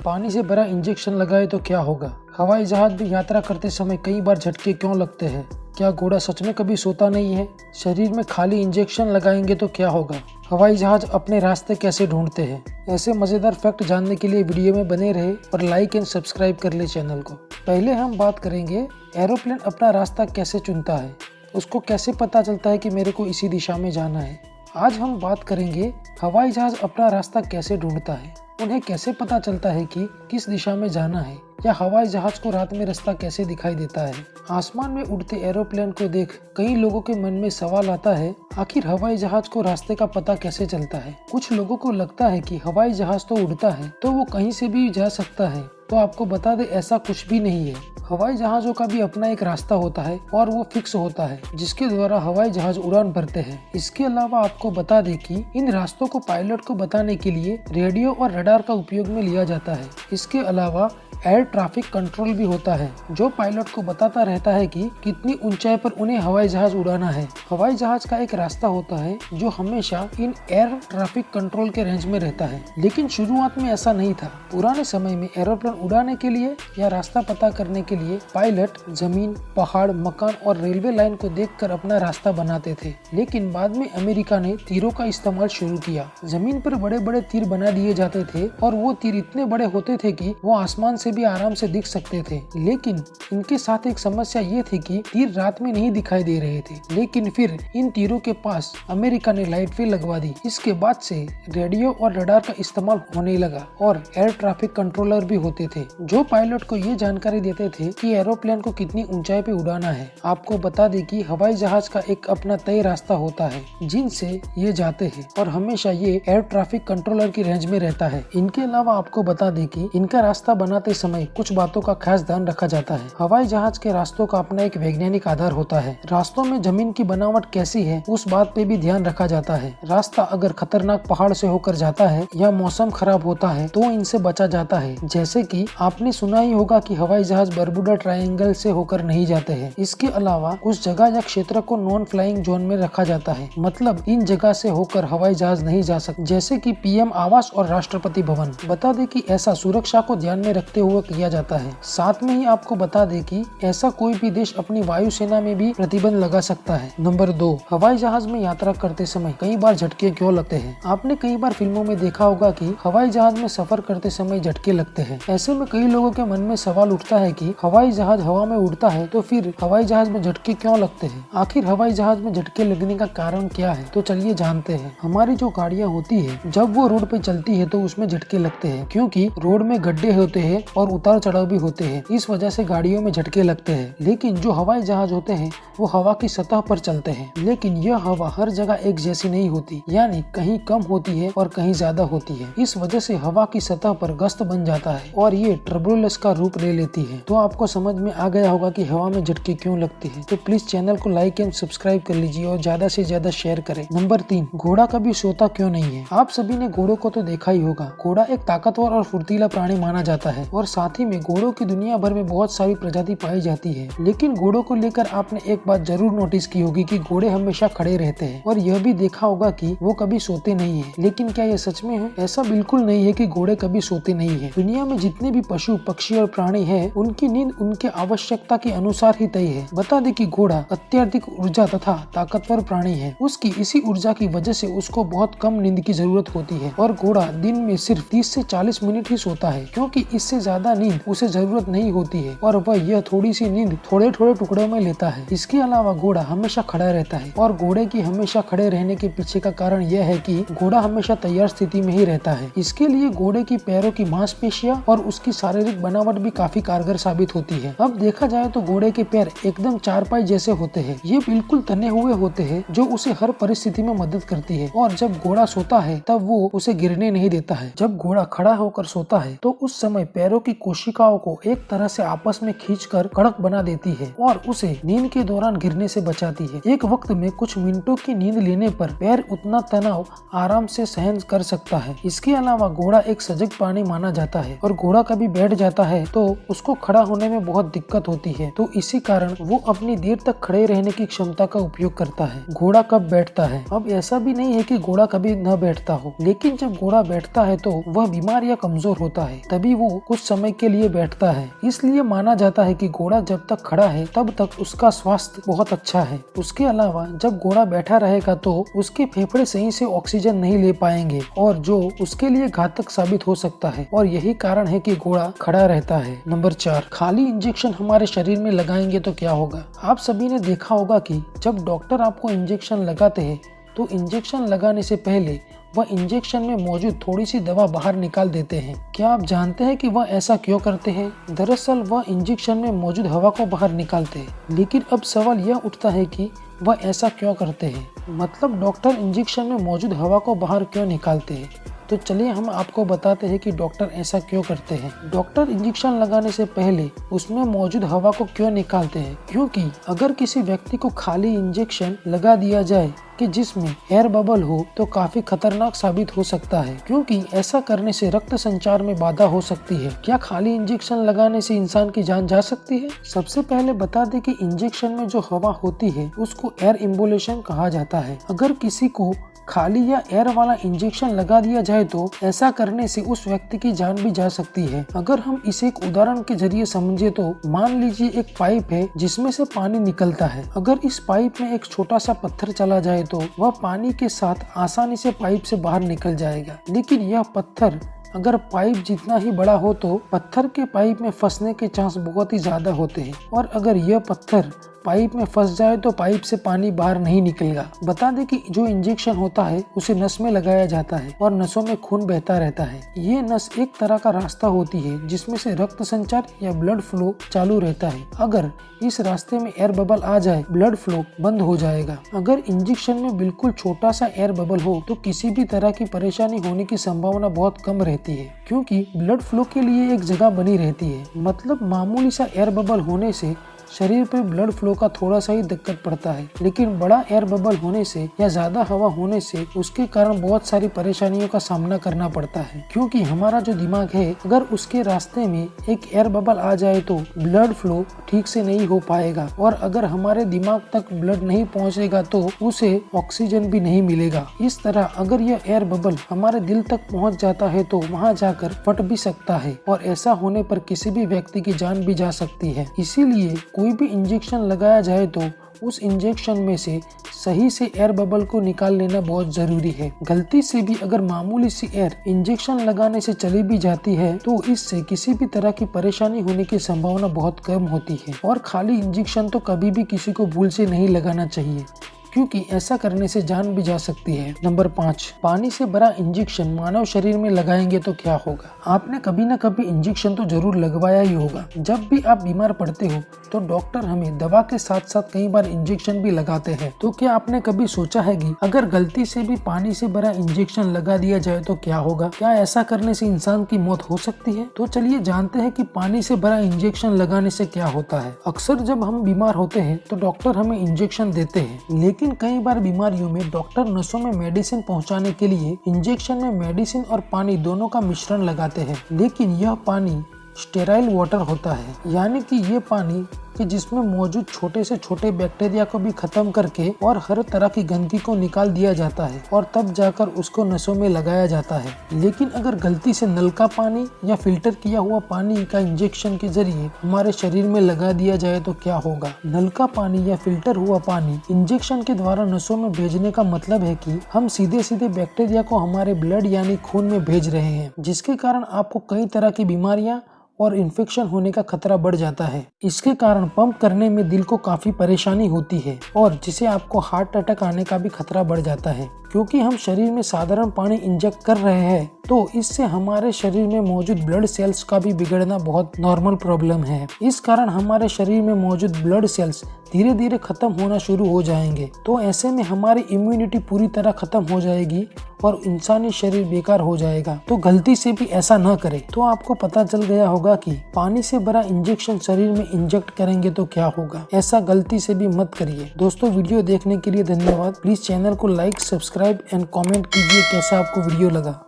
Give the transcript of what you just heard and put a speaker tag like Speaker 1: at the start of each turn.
Speaker 1: पानी से भरा इंजेक्शन लगाए तो क्या होगा? हवाई जहाज में यात्रा करते समय कई बार झटके क्यों लगते हैं? क्या घोड़ा सच में कभी सोता नहीं है? शरीर में खाली इंजेक्शन लगाएंगे तो क्या होगा? हवाई जहाज अपने रास्ते कैसे ढूंढते हैं? ऐसे मजेदार फैक्ट जानने के लिए वीडियो में बने रहे और लाइक एंड सब्सक्राइब कर ले चैनल को। पहले हम बात करेंगे एरोप्लेन अपना रास्ता कैसे चुनता है, उसको कैसे पता चलता है कि मेरे को इसी दिशा में जाना है। आज हम बात करेंगे हवाई जहाज अपना रास्ता कैसे ढूंढता है, उन्हें कैसे पता चलता है कि किस दिशा में जाना है, या हवाई जहाज को रात में रास्ता कैसे दिखाई देता है। आसमान में उड़ते एरोप्लेन को देख कई लोगों के मन में सवाल आता है, आखिर हवाई जहाज को रास्ते का पता कैसे चलता है। कुछ लोगों को लगता है कि हवाई जहाज तो उड़ता है तो वो कहीं से भी जा सकता है, तो आपको बता दे ऐसा कुछ भी नहीं है। हवाई जहाजों का भी अपना एक रास्ता होता है और वो फिक्स होता है जिसके द्वारा हवाई जहाज उड़ान भरते हैं। इसके अलावा आपको बता दें कि इन रास्तों को पायलट को बताने के लिए रेडियो और रडार का उपयोग में लिया जाता है। इसके अलावा एयर ट्रैफिक कंट्रोल भी होता है जो पायलट को बताता रहता है कि कितनी ऊंचाई पर उन्हें हवाई जहाज उड़ाना है। हवाई जहाज का एक रास्ता होता है जो हमेशा इन एयर ट्रैफिक कंट्रोल के रेंज में रहता है, लेकिन शुरुआत में ऐसा नहीं था। पुराने समय में एरोप्लेन उड़ाने के लिए या रास्ता पता करने के लिए पायलट जमीन, पहाड़, मकान और रेलवे लाइन को देखकर अपना रास्ता बनाते थे, लेकिन बाद में अमेरिका ने तीरों का इस्तेमाल शुरू किया। जमीन पर बड़े बड़े तीर बना दिए जाते थे और वो तीर इतने बड़े होते थे कि वो आसमान से भी आराम से दिख सकते थे, लेकिन इनके साथ एक समस्या ये थी कि तीर रात में नहीं दिखाई दे रहे थे। लेकिन फिर इन तीरों के पास अमेरिका ने लाइट भी लगवा दी। इसके बाद से रेडियो और रडार का इस्तेमाल होने लगा और एयर ट्रैफिक कंट्रोलर भी होते थे जो पायलट को ये जानकारी देते थे कि एरोप्लेन को कितनी ऊंचाई पे उड़ाना है। आपको बता दें कि हवाई जहाज का एक अपना तय रास्ता होता है जिनसे ये जाते हैं और हमेशा ये एयर ट्रैफिक कंट्रोलर की रेंज में रहता है। इनके अलावा आपको बता दें कि इनका रास्ता बनाते समय कुछ बातों का खास ध्यान रखा जाता है। हवाई जहाज के रास्तों का अपना एक वैज्ञानिक आधार होता है। रास्तों में जमीन की बनावट कैसी है उस बात पे भी ध्यान रखा जाता है। रास्ता अगर खतरनाक पहाड़ से होकर जाता है या मौसम खराब होता है तो इनसे बचा जाता है। जैसे कि आपने सुना ही होगा कि हवाई जहाज बरबुडा ट्रायंगल से होकर नहीं जाते हैं। इसके अलावा उस जगह या क्षेत्र को नॉन फ्लाइंग जोन में रखा जाता है, मतलब इन जगह से होकर हवाई जहाज नहीं जा सकते, जैसे कि पीएम आवास और राष्ट्रपति भवन। बता दें कि ऐसा सुरक्षा को ध्यान में रखते हुए किया जाता है। साथ में ही आपको बता दें कि ऐसा कोई भी देश अपनी वायुसेना में भी प्रतिबंध लगा सकता है। नंबर 2, हवाई जहाज में यात्रा करते समय कई बार झटके क्यों लगते हैं? आपने कई बार फिल्मों में देखा होगा कि हवाई जहाज में सफर करते समय झटके लगते हैं। ऐसे में कई लोगों के मन में सवाल उठता है कि हवाई जहाज हवा में उड़ता है तो फिर हवाई जहाज में झटके क्यों लगते हैं? आखिर हवाई जहाज में झटके लगने का कारण क्या है? तो चलिए जानते हैं। हमारी जो गाड़ियाँ होती है जब वो रोड पे चलती है तो उसमें झटके लगते हैं, क्योंकि रोड में गड्ढे होते हैं और उतार चढ़ाव भी होते हैं। इस वजह से गाड़ियों में झटके लगते हैं। लेकिन जो हवाई जहाज होते हैं वो हवा की सतह पर चलते हैं, लेकिन यह हवा हर जगह एक जैसी नहीं होती, यानी कहीं कम होती है और कहीं ज्यादा होती है। इस वजह से हवा की सतह पर गस्त बन जाता है और ये टर्बुलेंस का रूप ले लेती है। तो आपको समझ में आ गया होगा कि हवा में झटके क्यों लगते हैं। तो प्लीज चैनल को लाइक एंड सब्सक्राइब कर लीजिए और ज्यादा से ज्यादा शेयर करें। नंबर 3, घोड़ा कभी सोता क्यों नहीं है? आप सभी ने घोड़ों को तो देखा ही होगा। घोड़ा एक ताकतवर और फुर्तीला प्राणी माना जाता है और साथ ही में घोड़ों की दुनिया भर में बहुत सारी प्रजाति पाई जाती है। लेकिन घोड़ों को लेकर आपने एक बात जरूर नोटिस की होगी कि घोड़े हमेशा खड़े रहते हैं, और यह भी देखा होगा कि वो कभी सोते नहीं है। लेकिन क्या यह सच में है? ऐसा बिल्कुल नहीं है कि घोड़े कभी सोते नहीं है। दुनिया में जितने भी पशु, पक्षी और प्राणी हैं, उनकी नींद उनके आवश्यकता के अनुसार ही तय है। बता दें कि घोड़ा अत्यधिक ऊर्जा तथा ताकतवर प्राणी है। उसकी इसी ऊर्जा की वजह से उसको बहुत कम नींद की जरूरत होती है और घोड़ा दिन में सिर्फ 30 से 40 मिनट ही सोता है, क्योंकि इससे ज्यादा नींद उसे जरूरत नहीं होती है और वह यह थोड़ी सी नींद थोड़े थोड़े टुकड़ों में लेता है। इसके अलावा घोड़ा हमेशा खड़ा रहता है और घोड़े की हमेशा खड़े रहने के पीछे का कारण यह है कि घोड़ा हमेशा तैयार स्थिति में ही रहता है। इसके लिए घोड़े की पैरों की मांसपेशियां और उसकी शारीरिक बनावट भी काफी कारगर साबित होती है। अब देखा जाए तो घोड़े के पैर एकदम चारपाई जैसे होते हैं। ये बिल्कुल तने हुए होते हैं जो उसे हर परिस्थिति में मदद करती है, और जब घोड़ा सोता है तब वो उसे गिरने नहीं देता है। जब घोड़ा खड़ा होकर सोता है तो उस समय पैरों की कोशिकाओं को एक तरह से आपस में खींचकर कड़क बना देती है और उसे नींद के दौरान गिरने से बचाती है। एक वक्त में कुछ मिनटों की नींद लेने पर पैर उतना तनाव आराम से सहन कर सकता है। इसके अलावा घोड़ा एक सजग प्राणी माना जाता है और घोड़ा घोड़ा कभी बैठ जाता है तो उसको खड़ा होने में बहुत दिक्कत होती है, तो इसी कारण वो अपनी देर तक खड़े रहने की क्षमता का उपयोग करता है। घोड़ा कब बैठता है? अब ऐसा भी नहीं है कि घोड़ा कभी न बैठता हो, लेकिन जब घोड़ा बैठता है तो वह बीमार या कमजोर होता है, तभी वो कुछ समय के लिए बैठता है। इसलिए माना जाता है कि घोड़ा जब तक खड़ा है तब तक उसका स्वास्थ्य बहुत अच्छा है। उसके अलावा जब घोड़ा बैठा रहेगा तो उसके फेफड़े सही से ऑक्सीजन नहीं ले पाएंगे और जो उसके लिए घातक साबित हो सकता है, और यही कारण है कि घोड़ा खड़ा रहता है। नंबर 4, खाली इंजेक्शन हमारे शरीर में लगाएंगे तो क्या होगा? आप सभी ने देखा होगा कि जब डॉक्टर आपको इंजेक्शन लगाते हैं तो इंजेक्शन लगाने से पहले वह इंजेक्शन में मौजूद थोड़ी सी दवा बाहर निकाल देते हैं। क्या आप जानते हैं कि वह ऐसा क्यों करते हैं? दरअसल वह इंजेक्शन में मौजूद हवा को बाहर निकालते हैं। लेकिन अब सवाल यह उठता है कि वह ऐसा क्यों करते हैं? मतलब डॉक्टर इंजेक्शन में मौजूद हवा को बाहर क्यों निकालते हैं? तो चलिए हम आपको बताते हैं कि डॉक्टर ऐसा क्यों करते हैं। डॉक्टर इंजेक्शन लगाने से पहले उसमें मौजूद हवा को क्यों निकालते हैं? क्योंकि अगर किसी व्यक्ति को खाली इंजेक्शन लगा दिया जाए कि जिसमें एयर बबल हो तो काफी खतरनाक साबित हो सकता है, क्योंकि ऐसा करने से रक्त संचार में बाधा हो सकती है। क्या खाली इंजेक्शन लगाने से इंसान की जान जा सकती है? सबसे पहले बता दें कि इंजेक्शन में जो हवा होती है उसको एयर एम्बुलेशन कहा जाता है। अगर किसी को खाली या एयर वाला इंजेक्शन लगा दिया जाए तो ऐसा करने से उस व्यक्ति की जान भी जा सकती है। अगर हम इसे एक उदाहरण के जरिए समझे तो मान लीजिए एक पाइप है जिसमें से पानी निकलता है। अगर इस पाइप में एक छोटा सा पत्थर चला जाए तो वह पानी के साथ आसानी से पाइप से बाहर निकल जाएगा, लेकिन यह पत्थर अगर पाइप जितना ही बड़ा हो तो पत्थर के पाइप में फंसने के चांस बहुत ही ज्यादा होते हैं, और अगर यह पत्थर पाइप में फंस जाए तो पाइप से पानी बाहर नहीं निकलेगा। बता दें कि जो इंजेक्शन होता है उसे नस में लगाया जाता है और नसों में खून बहता रहता है। ये नस एक तरह का रास्ता होती है जिसमें से रक्त संचार या ब्लड फ्लो चालू रहता है। अगर इस रास्ते में एयर बबल आ जाए, ब्लड फ्लो बंद हो जाएगा। अगर इंजेक्शन में बिल्कुल छोटा सा एयर बबल हो तो किसी भी तरह की परेशानी होने की संभावना बहुत कम रहती है, क्योंकि ब्लड फ्लो के लिए एक जगह बनी रहती है। मतलब मामूली सा एयर बबल होने से शरीर पर ब्लड फ्लो का थोड़ा सा ही दिक्कत पड़ता है, लेकिन बड़ा एयर बबल होने से या ज्यादा हवा होने से उसके कारण बहुत सारी परेशानियों का सामना करना पड़ता है। क्योंकि हमारा जो दिमाग है, अगर उसके रास्ते में एक एयर बबल आ जाए तो ब्लड फ्लो ठीक से नहीं हो पाएगा, और अगर हमारे दिमाग तक ब्लड नहीं पहुंचेगा तो उसे ऑक्सीजन भी नहीं मिलेगा। इस तरह अगर यह एयर बबल हमारे दिल तक पहुंच जाता है तो वहां जाकर फट भी सकता है, और ऐसा होने पर किसी भी व्यक्ति की जान भी जा सकती है। इसीलिए कोई भी इंजेक्शन लगाया जाए तो उस इंजेक्शन में से सही से एयर बबल को निकाल लेना बहुत जरूरी है। गलती से भी अगर मामूली सी एयर इंजेक्शन लगाने से चली भी जाती है तो इससे किसी भी तरह की परेशानी होने की संभावना बहुत कम होती है। और खाली इंजेक्शन तो कभी भी किसी को भूल से नहीं लगाना चाहिए, क्योंकि ऐसा करने से जान भी जा सकती है। नंबर 5, पानी से भरा इंजेक्शन मानव शरीर में लगाएंगे तो क्या होगा? आपने कभी न कभी इंजेक्शन तो जरूर लगवाया ही होगा। जब भी आप बीमार पड़ते हो तो डॉक्टर हमें दवा के साथ साथ कई बार इंजेक्शन भी लगाते हैं। तो क्या आपने कभी सोचा है कि अगर गलती से भी पानी से भरा इंजेक्शन लगा दिया जाए तो क्या होगा? क्या ऐसा करने से इंसान की मौत हो सकती है? तो चलिए जानते हैं कि पानी से भरा इंजेक्शन लगाने से क्या होता है। अक्सर जब हम बीमार होते हैं तो डॉक्टर हमें इंजेक्शन देते हैं, लेकिन कई बार बीमारियों में डॉक्टर नसों में मेडिसिन पहुंचाने के लिए इंजेक्शन में मेडिसिन और पानी दोनों का मिश्रण लगाते हैं। लेकिन यह पानी स्टेराइल वाटर होता है, यानी कि ये पानी कि जिसमें मौजूद छोटे से छोटे बैक्टीरिया को भी खत्म करके और हर तरह की गंदगी को निकाल दिया जाता है, और तब जाकर उसको नसों में लगाया जाता है। लेकिन अगर गलती से नल का पानी या फिल्टर किया हुआ पानी का इंजेक्शन के जरिए हमारे शरीर में लगा दिया जाए तो क्या होगा? नल का पानी या फिल्टर हुआ पानी इंजेक्शन के द्वारा नसों में भेजने का मतलब है कि हम सीधे सीधे बैक्टीरिया को हमारे ब्लड यानी खून में भेज रहे हैं, जिसके कारण आपको कई तरह की बीमारियां और इन्फेक्शन होने का खतरा बढ़ जाता है। इसके कारण पंप करने में दिल को काफी परेशानी होती है, और जिसे आपको हार्ट अटैक आने का भी खतरा बढ़ जाता है। क्योंकि हम शरीर में साधारण पानी इंजेक्ट कर रहे हैं तो इससे हमारे शरीर में मौजूद ब्लड सेल्स का भी बिगड़ना बहुत नॉर्मल प्रॉब्लम है। इस कारण हमारे शरीर में मौजूद ब्लड सेल्स धीरे धीरे खत्म होना शुरू हो जाएंगे। तो ऐसे में हमारी इम्यूनिटी पूरी तरह खत्म हो जाएगी और इंसानी शरीर बेकार हो जाएगा। तो गलती से भी ऐसा न करें। तो आपको पता चल गया होगा कि पानी से भरा इंजेक्शन शरीर में इंजेक्ट करेंगे तो क्या होगा। ऐसा गलती से भी मत करिए। दोस्तों, वीडियो देखने के लिए धन्यवाद। प्लीज चैनल को लाइक, सब्सक्राइब एंड कमेंट कीजिए कैसा आपको वीडियो लगा।